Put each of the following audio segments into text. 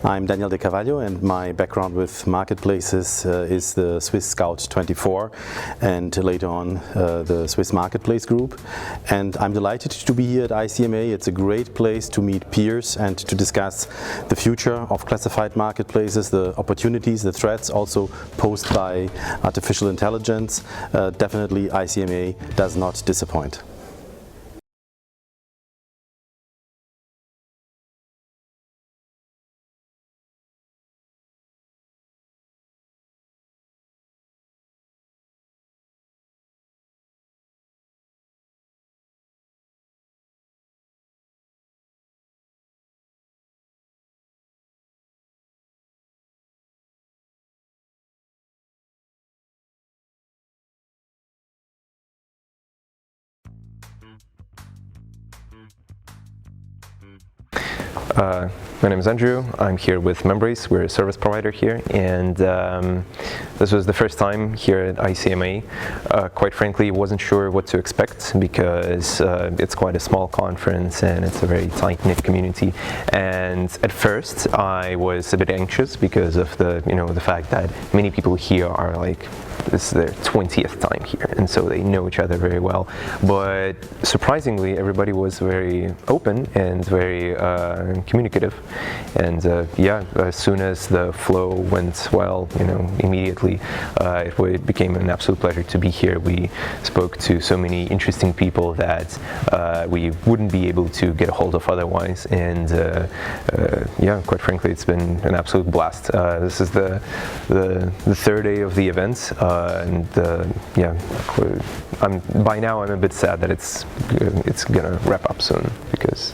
I'm Daniel de Carvalho, and my background with marketplaces is the Swiss Scout 24 and later on the Swiss Marketplace Group. And I'm delighted to be here at ICMA. It's a great place to meet peers and to discuss the future of classified marketplaces, the opportunities, the threats also posed by artificial intelligence. Definitely ICMA does not disappoint. My name is Andrew. I'm here with Membrace. We're a service provider here, and this was the first time here at ICMA. Quite frankly, wasn't sure what to expect because it's quite a small conference and it's a very tight-knit community. And at first, I was a bit anxious because of the fact that many people here are like, this is their 20th time here, and so they know each other very well. But surprisingly, everybody was very open and very communicative. And yeah, as soon as the flow went well, immediately it became an absolute pleasure to be here. We spoke to so many interesting people that we wouldn't be able to get a hold of otherwise. And yeah, quite frankly, it's been an absolute blast. This is the third day of the event. And yeah, by now I'm a bit sad that it's gonna wrap up soon because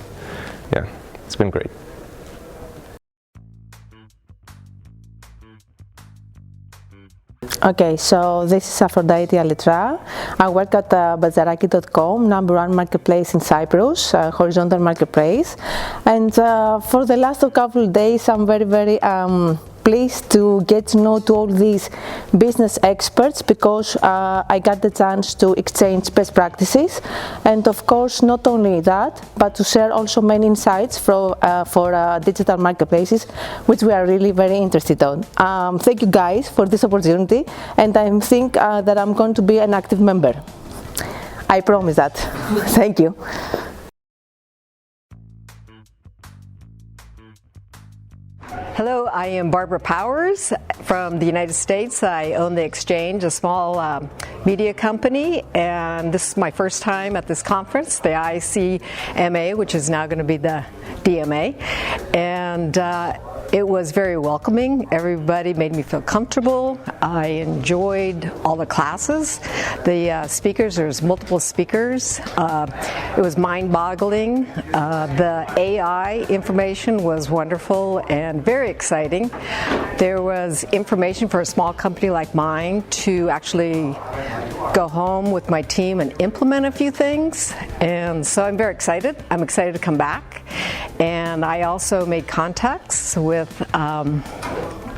yeah, it's been great. Okay, so this is Aphrodite Alitra. I work at Bazaraki.com, #1 marketplace in Cyprus, horizontal marketplace. And for the last couple of days, I'm very pleased to get to know all these business experts because I got the chance to exchange best practices, and of course not only that, but to share also many insights for digital marketplaces, which we are really very interested on. Thank you guys for this opportunity, and I think that I'm going to be an active member. I promise that. Thank you. Hello, I am Barbara Powers from the United States. I own The Exchange, a small media company, and this is my first time at this conference, the ICMA, which is now going to be the DMA. And it was very welcoming. Everybody made me feel comfortable. I enjoyed all the classes. The speakers, there's multiple speakers. It was mind-boggling. The AI information was wonderful and very exciting. There was information for a small company like mine to actually go home with my team and implement a few things. And so I'm very excited. I'm excited to come back. And I also made contacts with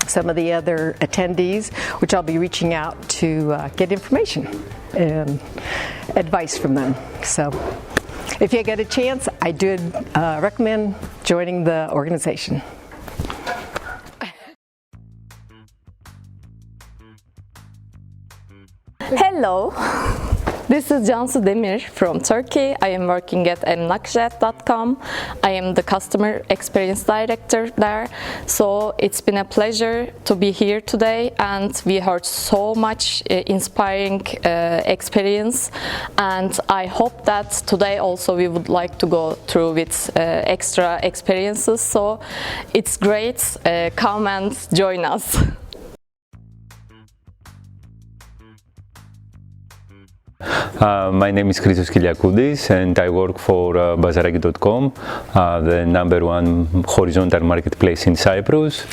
some of the other attendees, which I'll be reaching out to get information and advice from them. So if you get a chance, I do recommend joining the organization. Hello, this is Cansu Demir from Turkey. I am working at emlakjet.com. I am the customer experience director there. So it's been a pleasure to be here today, and we heard so much inspiring experience, and I hope that today also we would like to go through with extra experiences. So it's great, come and join us. My name is Christos Kyliakoudis and I work for Bazaraki.com, the #1 horizontal marketplace in Cyprus,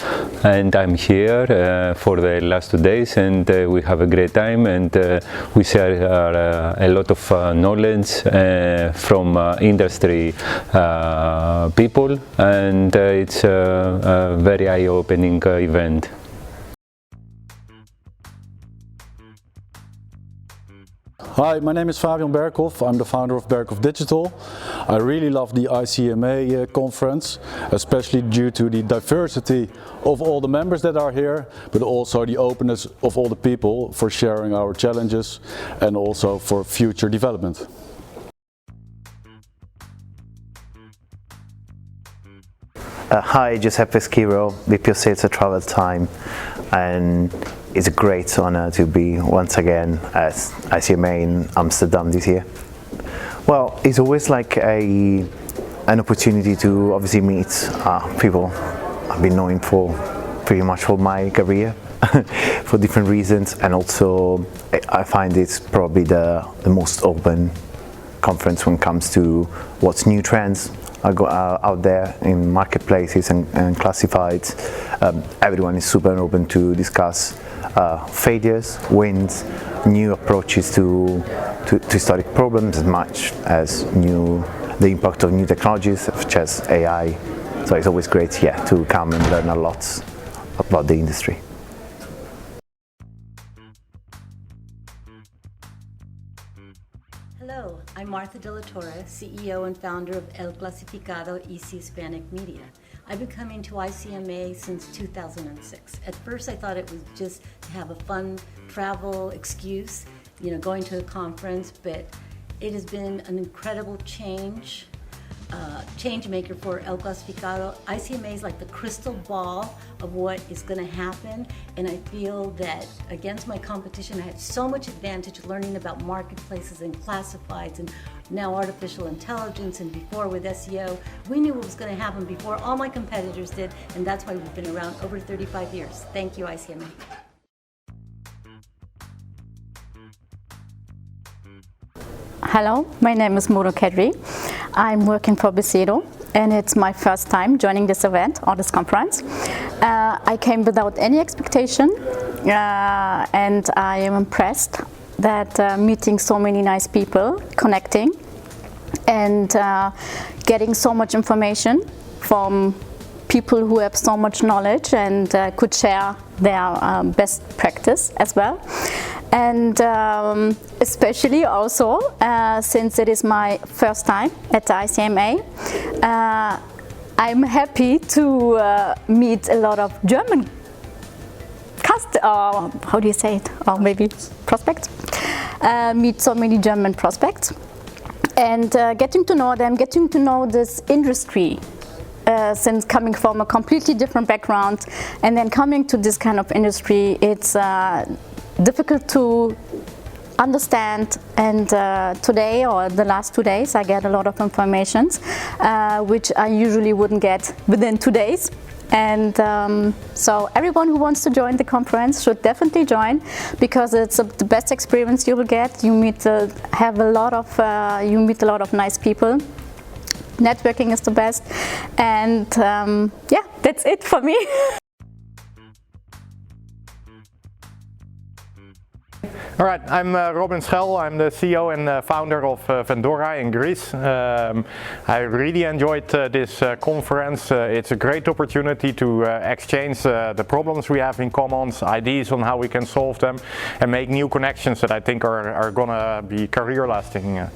and I'm here for the last 2 days, and we have a great time, and we share a lot of knowledge from industry people, and it's a very eye-opening event. Hi, my name is Fabian Berkhoff. I'm the founder of Berkhoff Digital. I really love the ICMA conference, especially due to the diversity of all the members that are here, but also the openness of all the people for sharing our challenges and also for future development. Hi, Giuseppe Schiro, VP of Sales at Travel Time, and it's a great honor to be once again at ICMA in Amsterdam this year. Well, it's always like an opportunity to obviously meet people I've been knowing for pretty much all my career for different reasons, and also I find it's probably the most open conference when it comes to what's new trends out there in marketplaces and classifieds. Everyone is super open to discuss failures, wins, new approaches to historic problems, as much as the impact of new technologies such as AI. So it's always great, to come and learn a lot about the industry. Hello, I'm Martha De La Torre, CEO and founder of El Clasificado EC Hispanic Media. I've been coming to ICMA since 2006. At first I thought it was just to have a fun travel excuse, going to a conference, but it has been an incredible change maker for El Clasificado. ICMA is like the crystal ball of what is going to happen, and I feel that against my competition I have so much advantage learning about marketplaces and classifieds and now artificial intelligence, and before with SEO. We knew what was going to happen before all my competitors did, and that's why we've been around over 35 years. Thank you, ICMA. Hello, my name is Muro Kedri. I'm working for Besido, and it's my first time joining this event or this conference. I came without any expectation, and I am impressed that meeting so many nice people, connecting, and getting so much information from people who have so much knowledge and could share their best practice as well. And especially also, since it is my first time at the ICMA, I'm happy to meet a lot of German how do you say it? Or maybe prospects. Meet so many German prospects, and getting to know them, getting to know this industry. Since coming from a completely different background and then coming to this kind of industry, it's difficult to understand, and today or the last 2 days I get a lot of information which I usually wouldn't get within 2 days. And so everyone who wants to join the conference should definitely join, because it's the best experience you will get. You meet a lot of nice people. Networking is the best, and that's it for me. All right, I'm Robin Schel. I'm the CEO and founder of Vendora in Greece. I really enjoyed this conference. It's a great opportunity to exchange the problems we have in common, ideas on how we can solve them, and make new connections that I think are gonna be career lasting.